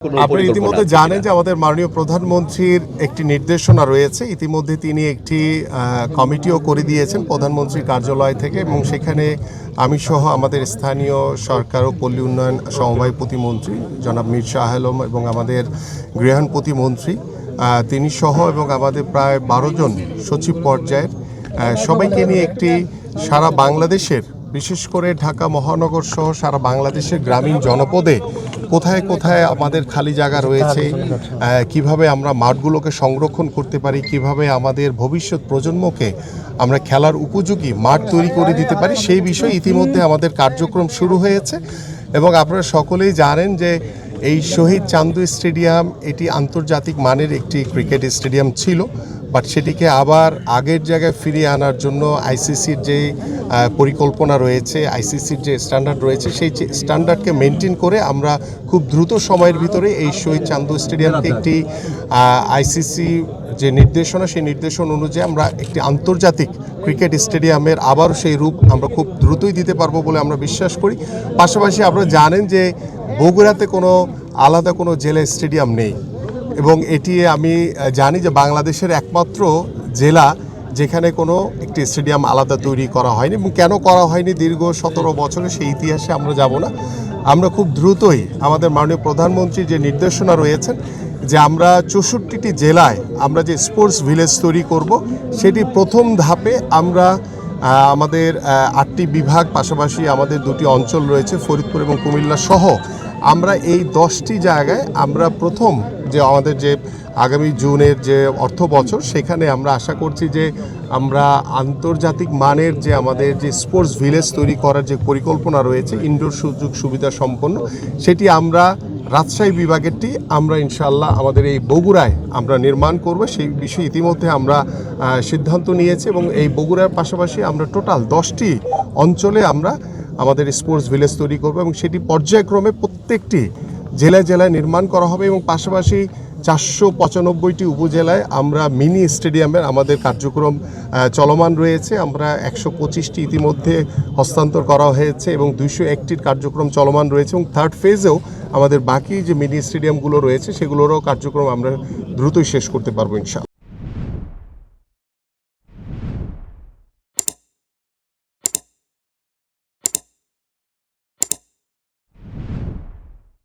আপনি ইতিমধ্যে জানেন যে আমাদের মাননীয় প্রধানমন্ত্রীর একটি নির্দেশনা রয়েছে। ইতিমধ্যে তিনি একটি কমিটিও করে দিয়েছেন প্রধানমন্ত্রীর কার্যালয় থেকে, এবং সেখানে আমি সহ আমাদের স্থানীয় সরকার ও পল্লী উন্নয়ন সমবায় প্রতিমন্ত্রী জনাব মীর শাহ আলম এবং আমাদের গৃহায়ণ প্রতিমন্ত্রী তিনি সহ এবং আমাদের প্রায় 12 জন সচিব পর্যায়ের সবাইকে নিয়ে একটি সারা বাংলাদেশের, বিশেষ করে ঢাকা মহানগর সহ সারা বাংলাদেশের গ্রামীণ জনপদে কোথায় কোথায় আমাদের খালি জায়গা রয়েছে, কিভাবে আমরা মাঠগুলোকে সংরক্ষণ করতে পারি, কিভাবে আমাদের ভবিষ্যৎ প্রজন্মকে আমরা খেলার উপযোগী মাঠ তৈরি করে দিতে পারি, সেই বিষয়ে ইতিমধ্যে আমাদের কার্যক্রম শুরু হয়েছে। এবং আপনারা সকলেই জানেন যে এই শহীদ চান্দু স্টেডিয়াম এটি আন্তর্জাতিক মানের একটি ক্রিকেট স্টেডিয়াম ছিল, বাট সেটিকে আবার আগের জায়গায় ফিরিয়ে আনার জন্য আইসিসির যে পরিকল্পনা রয়েছে, আইসিসির যে স্ট্যান্ডার্ড রয়েছে, সেই স্ট্যান্ডার্ডকে মেনটেন করে আমরা খুব দ্রুত সময়ের ভিতরে এই শহীদ চান্দু স্টেডিয়ামকে একটি আইসিসি যে নির্দেশনা, সেই নির্দেশনা অনুযায়ী আমরা একটি আন্তর্জাতিক ক্রিকেট স্টেডিয়ামের আবারও সেই রূপ আমরা খুব দ্রুতই দিতে পারবো বলে আমরা বিশ্বাস করি। পাশাপাশি আপনারা জানেন যে বগুড়াতে কোনো আলাদা কোনো জেলা স্টেডিয়াম নেই, এবং এটি আমি জানি যে বাংলাদেশের একমাত্র জেলা যেখানে কোনো একটি স্টেডিয়াম আলাদা তৈরি করা হয়নি। এবং কেন করা হয়নি দীর্ঘ 17 বছরে সেই ইতিহাসে আমরা যাব না। আমরা খুব দ্রুতই আমাদের মাননীয় প্রধানমন্ত্রী যে নির্দেশনা রয়েছেন যে আমরা 64টি জেলায় আমরা যে স্পোর্টস ভিলেজ তৈরি করব, সেটি প্রথম ধাপে আমরা আমাদের 8টি বিভাগ, পাশাপাশি আমাদের 2টি অঞ্চল রয়েছে ফরিদপুর এবং কুমিল্লা সহ, আমরা এই 10টি জায়গায় আমরা প্রথম যে আমাদের যে আগামী জুনের যে অর্থ বছর, সেখানে আমরা আশা করছি যে আমরা আন্তর্জাতিক মানের যে আমাদের যে স্পোর্টস ভিলেজ তৈরি করার যে পরিকল্পনা রয়েছে ইনডোর সুযোগ সুবিধা সম্পন্ন, সেটি আমরা রাজশাহী বিভাগেরটি আমরা ইনশাআল্লাহ আমাদের এই বগুড়ায় আমরা নির্মাণ করব। সেই বিষয়ে ইতিমধ্যে আমরা সিদ্ধান্ত নিয়েছি, এবং এই বগুড়ার পাশাপাশি আমরা টোটাল 10টি অঞ্চলে আমরা আমাদের স্পোর্টস ভিলেজ তৈরি করব, এবং সেটি পর্যায়ক্রমে প্রত্যেকটি জেলায় জেলায় নির্মাণ করা হবে। এবং পাশাপাশি 495টি উপজেলায় আমরা মিনি স্টেডিয়ামের আমাদের কার্যক্রম চলমান রয়েছে। আমরা 125টি ইতিমধ্যে হস্তান্তর করা হয়েছে এবং 201টির কার্যক্রম চলমান রয়েছে, এবং থার্ড ফেজেও আমাদের বাকি যে মিনি স্টেডিয়ামগুলো রয়েছে সেগুলোরও কার্যক্রম আমরা দ্রুতই শেষ করতে পারবো ইনশাআল্লাহ।